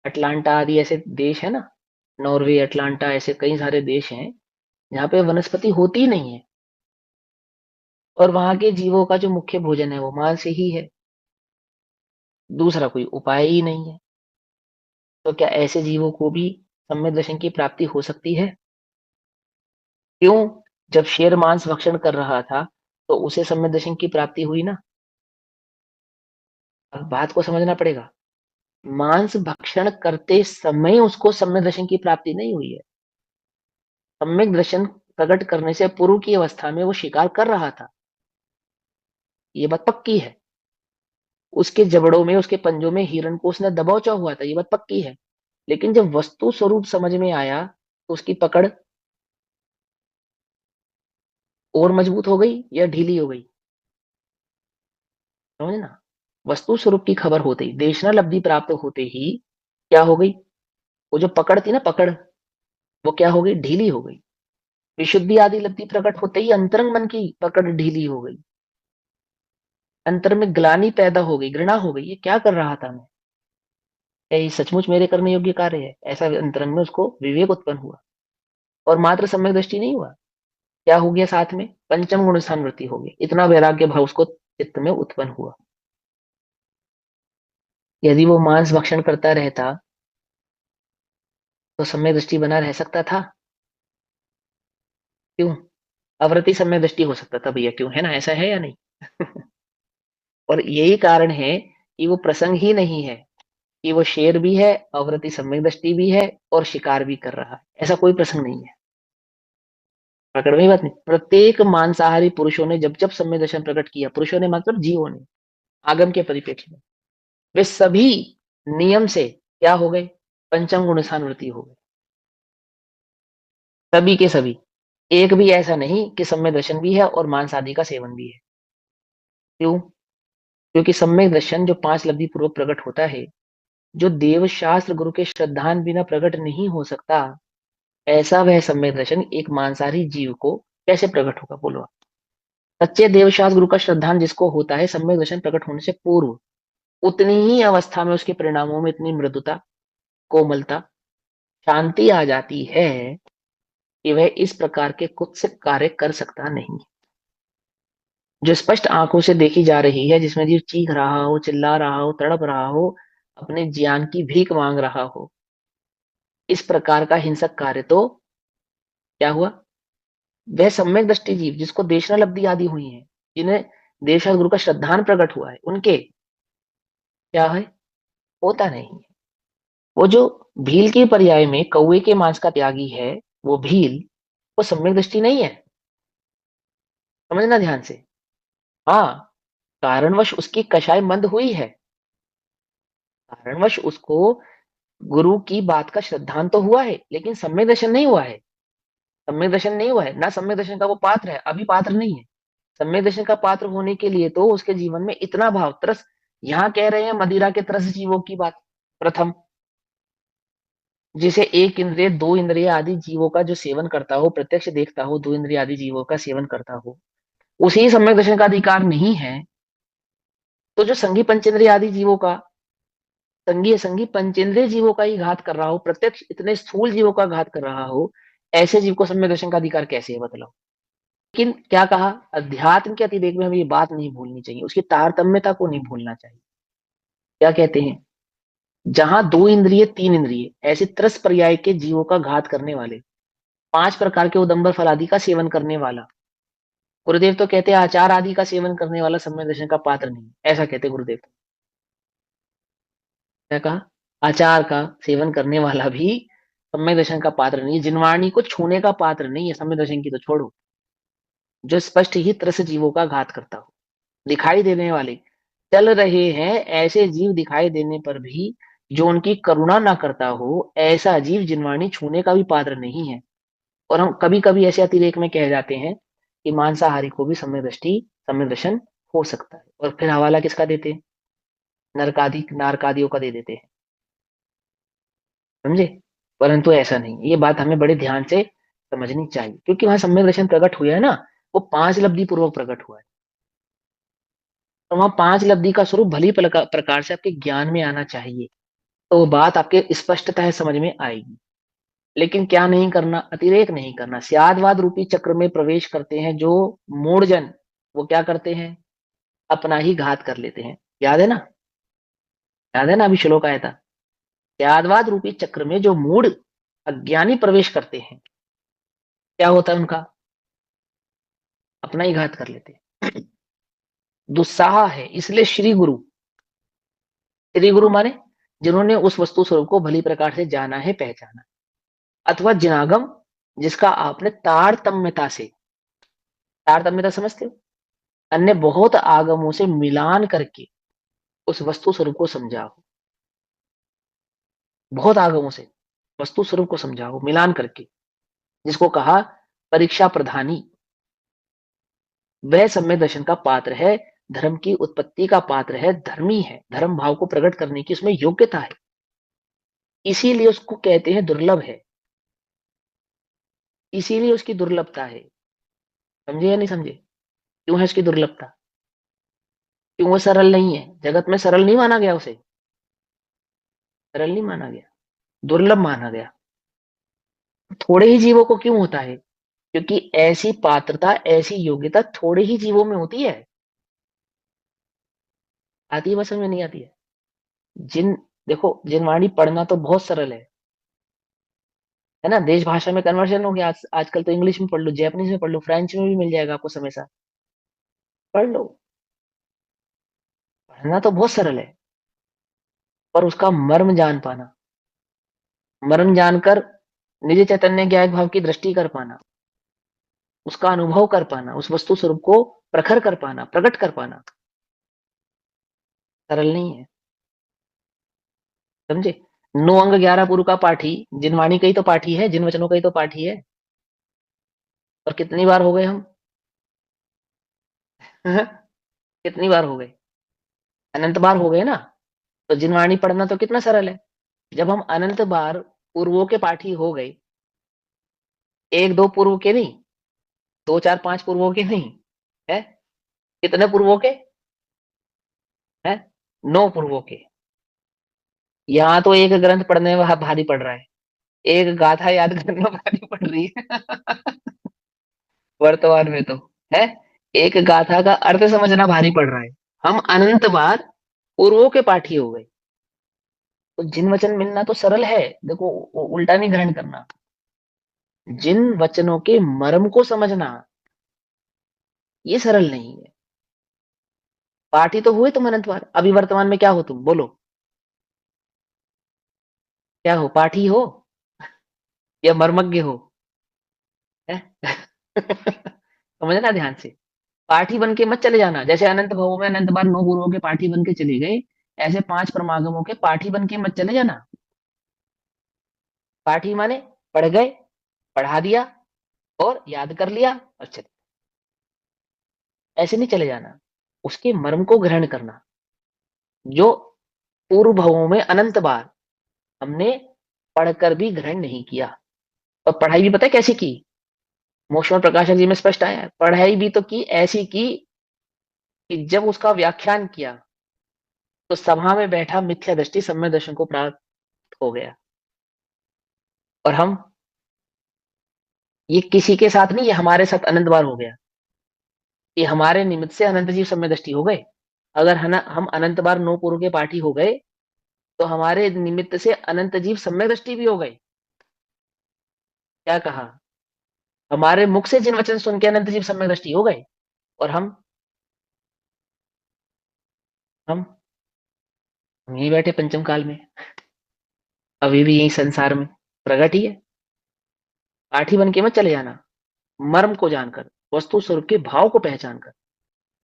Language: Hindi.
अटलांटा आदि ऐसे देश है ना, नॉर्वे, अटलांटा, ऐसे कई सारे देश हैं जहाँ पे वनस्पति होती ही नहीं है, और वहां के जीवों का जो मुख्य भोजन है वो मांस ही है। दूसरा कोई उपाय ही नहीं है। तो क्या ऐसे जीवों को भी सम्यक दर्शन की प्राप्ति हो सकती है? क्यों? जब शेर मांस भक्षण कर रहा था तो उसे सम्यक दर्शन की प्राप्ति हुई ना। अब बात को समझना पड़ेगा। मांस भक्षण करते समय उसको सम्यक दर्शन की प्राप्ति नहीं हुई है। सम्यक दर्शन प्रकट करने से पूर्व की अवस्था में वो शिकार कर रहा था, ये बात पक्की है। उसके जबड़ों में, उसके पंजों में हिरण को उसने दबोचा हुआ था, ये बात पक्की है। लेकिन जब वस्तु स्वरूप समझ में आया तो उसकी पकड़ और मजबूत हो गई या ढीली हो गई? समझे ना। वस्तु स्वरूप की खबर होते ही, देशनालब्धि प्राप्त होते ही क्या हो गई? वो जो पकड़ थी ना, पकड़, वो क्या हो गई? ढीली हो गई। विशुद्धि आदि लब्धि प्रकट होते ही अंतरंग मन की पकड़ ढीली हो गई। अंतर में ग्लानि पैदा हो गई, घृणा हो गई, ये क्या कर रहा था मैं? क्या ये सचमुच मेरे करने योग्य कार्य है? ऐसा अंतरंग में उसको विवेक उत्पन्न हुआ। और मात्र सम्यक दृष्टि नहीं हुआ, क्या हो गया साथ में? पंचम गुण स्थान वृत्ति हो गई। इतना वैराग्य भाव उसको चित्त में उत्पन्न हुआ। यदि वो मांस भक्षण करता रहता तो सम्यक दृष्टि बना रह सकता था? क्यों? अवृत्ति सम्यक दृष्टि हो सकता था भैया, क्यों? है ना, ऐसा है या नहीं? और यही कारण है कि वो प्रसंग ही नहीं है कि वो शेर भी है, अवृत्ति सम्यक दृष्टि भी है, और शिकार भी कर रहा है। ऐसा कोई प्रसंग नहीं है। पकड़ में ही बात नहीं। प्रत्येक मांसाहारी पुरुषों ने जब जब सम्यक दर्शन प्रकट किया, पुरुषों ने मतलब जीवों ने, आगम के परिप्रेक्ष्य में, वे सभी नियम से क्या हो गए? पंचम गुणस्थानवृत्ति हो गए। सभी के सभी। एक भी ऐसा नहीं कि सम्यक दर्शन भी है और मांस आदि का सेवन भी है। क्यों? क्योंकि सम्यक दर्शन जो पांच लब्धि पूर्वक प्रकट होता है, जो देव शास्त्र गुरु के श्रद्धान बिना प्रकट नहीं हो सकता, ऐसा वह सम्यक दर्शन एक मांसाहारी जीव को कैसे प्रकट होगा, बोलो आप? सच्चे देवशास्त्र गुरु का श्रद्धान जिसको होता है सम्यक दर्शन प्रकट होने से पूर्व, उतनी ही अवस्था में उसके परिणामों में इतनी मृदुता, कोमलता, शांति आ जाती है कि वह इस प्रकार के कुत्सित कार्य कर सकता नहीं। जो स्पष्ट आंखों से देखी जा रही है, जिसमें जीव चीख रहा हो, चिल्ला रहा हो, तड़प रहा हो, अपने ज्ञान की भीख मांग रहा हो, इस प्रकार का हिंसक कार्य तो क्या हुआ? वह सम्यक दृष्टि जीव जिसको देशनालब्धि आदि हुई है, जिन्हें देवशास्त्र गुरु का श्रद्धान प्रकट हुआ है, उनके क्या है? होता नहीं है। वो जो भील के पर्याय में कौवे के मांस का त्यागी है, वो भील, वो सम्यक दृष्टि नहीं है। समझना ध्यान से। हाँ, कारणवश उसकी कषाय मंद हुई है। कारणवश उसको गुरु की बात का श्रद्धांत तो हुआ है, लेकिन सम्यक दर्शन नहीं हुआ है। सम्यक दर्शन नहीं हुआ है ना, सम्यक दर्शन का वो पात्र है, अभी पात्र नहीं है। सम्यक दर्शन का पात्र होने के लिए तो उसके जीवन में इतना भाव, तरस, यहाँ कह रहे हैं मदिरा के तरस जीवों की बात। प्रथम, जिसे एक इंद्रिय, दो इंद्रिय आदि जीवों का जो सेवन करता हो, प्रत्यक्ष देखता हो, दो इंद्रिय आदि जीवों का सेवन करता हो, उसी सम्यक दर्शन का अधिकार नहीं है। तो जो संघी पंचेंद्रिय आदि जीवों का, संघीय संघी पंचेंद्रिय जीवों का ही घात कर रहा हो, प्रत्यक्ष इतने स्थूल जीवों का घात कर रहा हो, ऐसे जीव को सम्यक दर्शन का अधिकार कैसे है, बतलाओ? लेकिन क्या कहा? अध्यात्म के अतिरेक में हमें ये बात नहीं भूलनी चाहिए, उसकी तारतम्यता को नहीं भूलना चाहिए। क्या कहते हैं? जहां दो इंद्रिय, तीन इंद्रिय, ऐसे त्रस पर्याय के जीवों का घात करने वाले, पांच प्रकार के उदंबर फल आदि का सेवन करने वाला, गुरुदेव तो कहते हैं आचार आदि का सेवन करने वाला सम्यक दर्शन का पात्र नहीं, ऐसा कहते गुरुदेव तो। क्या कहा? आचार का सेवन करने वाला भी सम्यक दर्शन का पात्र नहीं है, जिनवाणी को छूने का पात्र नहीं है, सम्यक दर्शन की तो छोड़ो। जो स्पष्ट ही त्रस जीवों का घात करता हो, दिखाई देने वाले, चल रहे हैं ऐसे जीव दिखाई देने पर भी, जो उनकी करुणा ना करता हो, ऐसा जीव जिनवाणी छूने का भी पात्र नहीं है। और हम कभी कभी ऐसे अतिरेक में कह जाते हैं कि मांसाहारी को भी सम्यक दृष्टि, सम्यक दर्शन हो सकता है, और फिर हवाला किसका देते हैं? नरकादि, नारकादियों का दे देते हैं। समझे? परंतु ऐसा नहीं है। ये बात हमें बड़े ध्यान से समझनी चाहिए, क्योंकि वहां सम्यक दर्शन प्रकट हुआ है ना, वो पांच लब्धि पूर्वक प्रकट हुआ है। तो वहां पांच लब्धि का स्वरूप भली प्रकार से आपके ज्ञान में आना चाहिए। तो वो बात आपके स्पष्टता है समझ में आएगी। लेकिन क्या नहीं करना, अतिरेक नहीं करना। स्यादवाद रूपी चक्र में प्रवेश करते हैं जो मूढ़जन, वो क्या करते हैं, अपना ही घात कर लेते हैं। याद है ना, याद है ना, अभी श्लोक आया था। स्यादवाद रूपी चक्र में जो मूढ़ अज्ञानी प्रवेश करते हैं, क्या होता है उनका, अपना ही घात कर लेते हैं। दुस्साह है। इसलिए श्री गुरु, श्री गुरु माने जिन्होंने उस वस्तु स्वरूप को भली प्रकार से जाना है, पहचाना, अथवा जिनागम, जिसका आपने तारतम्यता से, तारतम्यता समझते हो, अन्य बहुत आगमों से मिलान करके उस वस्तु स्वरूप को समझा हो, बहुत आगमों से वस्तु स्वरूप को समझा हो मिलान करके, जिसको कहा परीक्षा प्रधानी, वह सम्यक दर्शन का पात्र है, धर्म की उत्पत्ति का पात्र है, धर्मी है, धर्म भाव को प्रकट करने की उसमें योग्यता है, इसीलिए उसको कहते हैं दुर्लभ है, इसीलिए उसकी दुर्लभता है। समझे या नहीं समझे, क्यों है उसकी दुर्लभता, क्यों वो सरल नहीं है, जगत में सरल नहीं माना गया उसे, सरल नहीं माना गया, दुर्लभ माना गया। थोड़े ही जीवों को क्यों होता है, क्योंकि ऐसी पात्रता, ऐसी योग्यता थोड़े ही जीवों में होती है। आती है, बस समझ में नहीं आती है। जिन, देखो जिनवाणी पढ़ना तो बहुत सरल है ना, देश भाषा में कन्वर्जन हो गया आजकल तो इंग्लिश में पढ़ लो, जैपनीज में पढ़ लो, फ्रेंच में भी मिल जाएगा आपको समय सा, पढ़ लो। पढ़ना तो बहुत सरल है, पर उसका मर्म जान पाना, मर्म जानकर निज चैतन्य ज्ञायक भाव की दृष्टि कर पाना, उसका अनुभव कर पाना, उस वस्तु स्वरूप को प्रखर कर पाना, प्रकट कर पाना, सरल नहीं है। समझे। 9 अंग 11 पुरु का पाठी, जिनवाणी का ही तो पाठी है, जिन वचनों का ही तो पाठी है। और कितनी बार हो गए हम कितनी बार हो गए, अनंत बार हो गए ना। तो जिनवाणी पढ़ना तो कितना सरल है। जब हम अनंत बार पूर्वों के पाठी हो गए, एक दो पूर्व के नहीं, दो चार पांच पूर्वों के नहीं, है, कितने पूर्वों के, है, 9 पूर्वों के। यहाँ तो एक ग्रंथ पढ़ने में भारी पड़ रहा है, एक गाथा याद करना भारी पड़ रही है। वर्तमान में तो, है, एक गाथा का अर्थ समझना भारी पड़ रहा है। हम अनंत बार पूर्वों के पाठी हो गए, तो जिन वचन मिलना तो सरल है। देखो उल्टा नहीं ग्रहण करना, जिन वचनों के मर्म को समझना ये सरल नहीं है। पाठी तो हुए तुम अनंत बार, अभी वर्तमान में क्या हो तुम, बोलो क्या हो, पाठी हो या मर्मज्ञ हो, है? समझना ध्यान से। पाठी बन के मत चले जाना, जैसे अनंत भवों में अनंत बार 9 गुरुओं के पाठी बन के चले गए, ऐसे 5 परमागमों के पाठी बन के मत चले जाना। पाठी माने पढ़ गए, पढ़ा दिया और याद कर लिया और चले, ऐसे नहीं चले जाना। उसके मर्म को ग्रहण करना, जो पूर्व भवों में अनंत बार हमने पढ़कर भी ग्रहण नहीं किया। और पढ़ाई भी पता है कैसी की, मोक्ष प्रकाशक जी में स्पष्ट आया है, पढ़ाई भी तो की ऐसी की कि जब उसका व्याख्यान किया तो सभा में बैठा मिथ्या दृष्टि सम्यक दर्शन को प्राप्त हो गया। और हम, ये किसी के साथ नहीं, ये हमारे साथ अनंत बार हो गया, ये हमारे निमित्त से अनंत जीव सम्यक दृष्टि हो गए। अगर हम अनंत बार 9 पूर्व के पाठी हो गए, तो हमारे निमित्त से अनंत जीव सम्यक दृष्टि भी हो गए। क्या कहा, हमारे मुख से जिन वचन सुन के अनंत जीव सम्यक दृष्टि हो गए। और हम यहीं बैठे पंचम काल में, अभी भी यही संसार में प्रगट ही है। पाठी बन के मत चले जाना, मर्म को जानकर, वस्तु स्वरूप के भाव को पहचान कर।